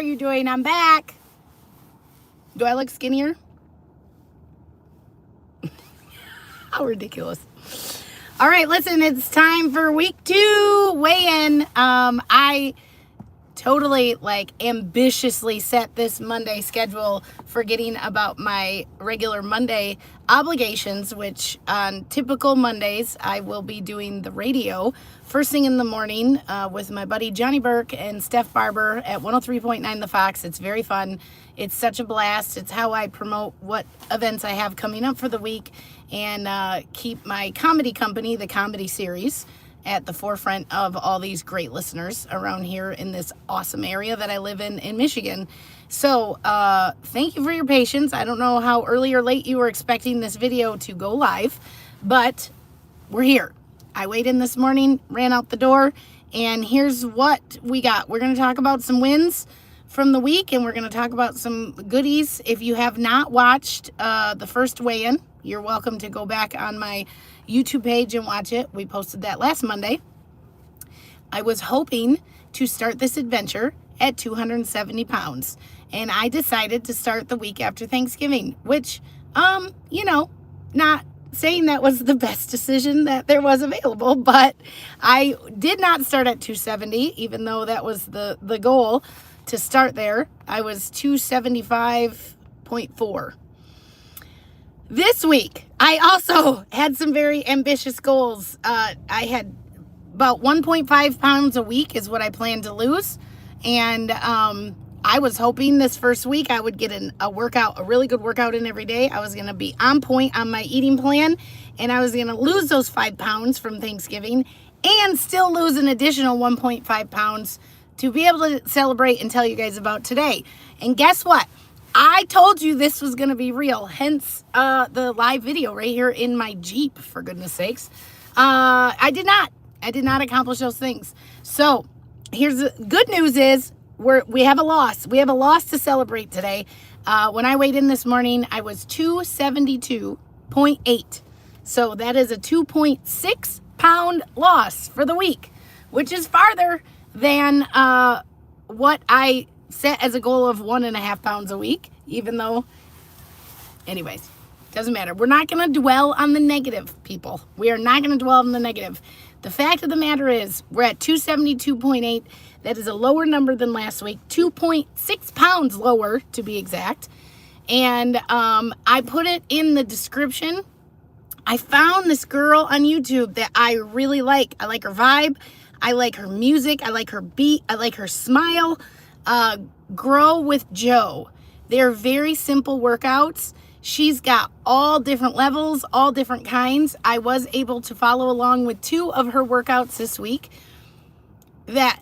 you doing? I'm back. Do I look skinnier? How ridiculous. All right, listen, it's time for week 2 weigh-in. I totally ambitiously set this Monday schedule, forgetting about my regular Monday obligations, which on typical Mondays I will be doing the radio first thing in the morning with my buddy Johnny Burke and Steph Barber at 103.9 The Fox. It's very fun. It's such a blast. It's how I promote what events I have coming up for the week and keep my comedy company, the comedy series, at the forefront of all these great listeners around here in this awesome area that I live in Michigan. So thank you for your patience. I don't know how early or late you were expecting this video to go live, but we're here. I weighed in this morning, ran out the door, and here's what we got. We're going to talk about some wins from the week, and we're going to talk about some goodies. If you have not watched the first weigh-in, you're welcome to go back on my YouTube page and watch it. We posted that last Monday. I was hoping to start this adventure at 270 pounds, and I decided to start the week after Thanksgiving, which, not saying that was the best decision that there was available, but I did not start at 270, even though that was the goal to start there. I was 275.4. This week, I also had some very ambitious goals. I had about 1.5 pounds a week is what I planned to lose. And I was hoping this first week I would get a really good workout in every day. I was going to be on point on my eating plan. And I was going to lose those 5 pounds from Thanksgiving and still lose an additional 1.5 pounds to be able to celebrate and tell you guys about today. And guess what? I told you this was going to be real, hence the live video right here in my Jeep, for goodness sakes. I did not accomplish those things. So here's the good news is we have a loss. We have a loss to celebrate today. When I weighed in this morning, I was 272.8. So that is a 2.6 pound loss for the week, which is farther than what I set as a goal of 1.5 pounds a week, even though, anyways, doesn't matter. We're not going to dwell on the negative, people. We are not going to dwell on the negative. The fact of the matter is we're at 272.8. That is a lower number than last week, 2.6 pounds lower to be exact. And I put it in the description. I found this girl on YouTube that I really like. I like her vibe. I like her music. I like her beat. I like her smile. Grow with Joe. They're very simple workouts. She's got all different levels, all different kinds. I was able to follow along with 2 of her workouts this week. That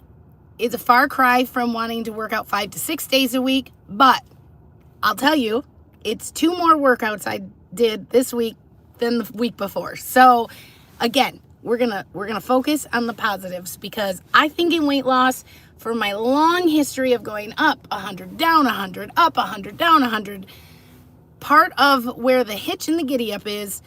is a far cry from wanting to work out 5 to 6 days a week, but I'll tell you, it's 2 more workouts I did this week than the week before. So again, we're gonna focus on the positives, because I think in weight loss, for my long history of going up 100, down 100, up 100, down 100, part of where the hitch and the giddy up is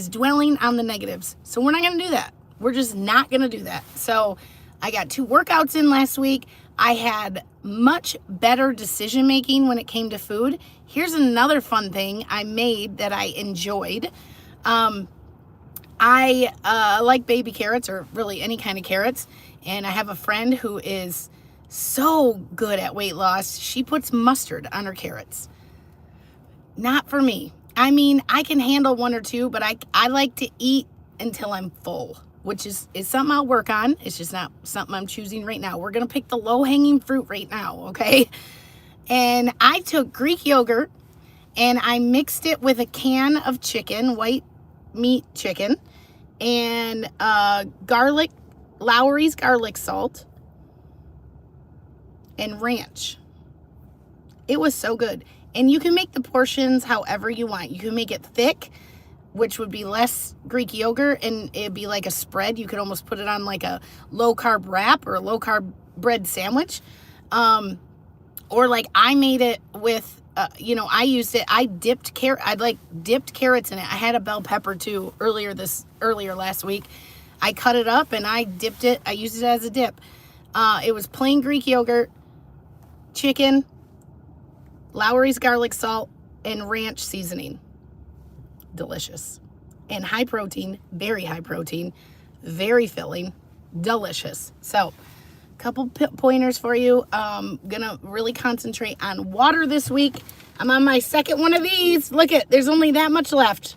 dwelling on the negatives. So we're not going to do that. We're just not going to do that. So I got 2 workouts in last week. I had much better decision making when it came to food. Here's another fun thing I made that I enjoyed. I like baby carrots, or really any kind of carrots. And I have a friend who is so good at weight loss. She puts mustard on her carrots. Not for me. I mean, I can handle 1 or 2, but I like to eat until I'm full, which is something I'll work on. It's just not something I'm choosing right now. We're going to pick the low-hanging fruit right now, okay? And I took Greek yogurt and I mixed it with a can of chicken, white meat chicken, and Lowry's garlic salt, and ranch. It was so good. And you can make the portions however you want. You can make it thick, which would be less Greek yogurt, and it'd be like a spread. You could almost put it on like a low-carb wrap or a low-carb bread sandwich. Or like I made it with, I used it. I dipped dipped carrots in it. I had a bell pepper too earlier last week. I cut it up and I dipped it. I used it as a dip. It was plain Greek yogurt, chicken, Lowry's garlic salt, and ranch seasoning. Delicious. And high protein, very high protein, very filling, delicious. So, couple pointers for you. Gonna really concentrate on water this week. I'm on my second one of these. Look at, there's only that much left.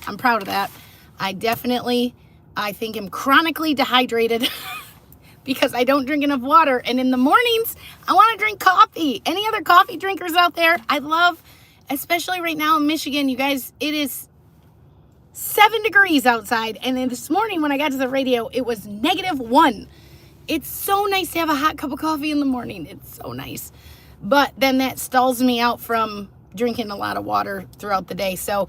I'm proud of that. I think I'm chronically dehydrated because I don't drink enough water. And in the mornings, I want to drink coffee. Any other coffee drinkers out there? I love, especially right now in Michigan, you guys, it is 7 degrees outside. And then this morning when I got to the radio, it was -1. It's so nice to have a hot cup of coffee in the morning. It's so nice. But then that stalls me out from drinking a lot of water throughout the day. So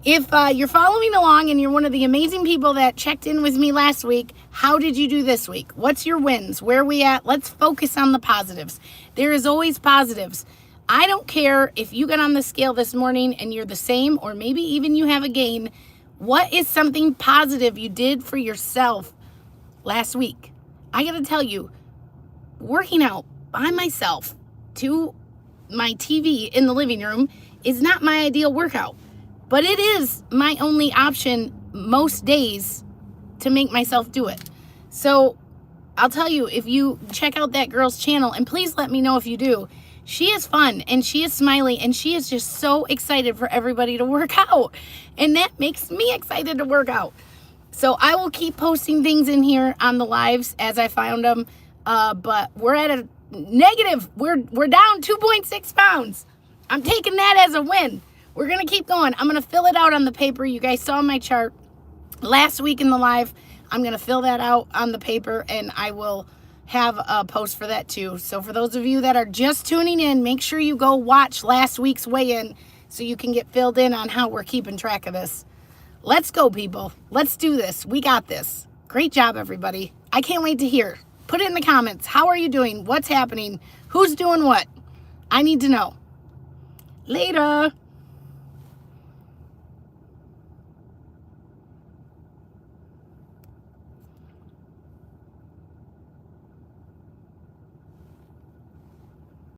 if you're following along and you're one of the amazing people that checked in with me last week, how did you do this week? What's your wins? Where are we at? Let's focus on the positives. There is always positives. I don't care if you got on the scale this morning and you're the same, or maybe even you have a gain. What is something positive you did for yourself last week? I got to tell you, working out by myself to my TV in the living room is not my ideal workout, but it is my only option most days to make myself do it. So I'll tell you, if you check out that girl's channel, and please let me know if you do, she is fun and she is smiley and she is just so excited for everybody to work out. And that makes me excited to work out. So I will keep posting things in here on the lives as I found them. But we're at a negative. We're down 2.6 pounds. I'm taking that as a win. We're going to keep going. I'm going to fill it out on the paper. You guys saw my chart last week in the live. I'm going to fill that out on the paper and I will have a post for that too. So for those of you that are just tuning in, make sure you go watch last week's weigh-in so you can get filled in on how we're keeping track of this. Let's go, people. Let's do this. We got this. Great job, everybody. I can't wait to hear. Put it in the comments. How are you doing? What's happening? Who's doing what? I need to know. Later.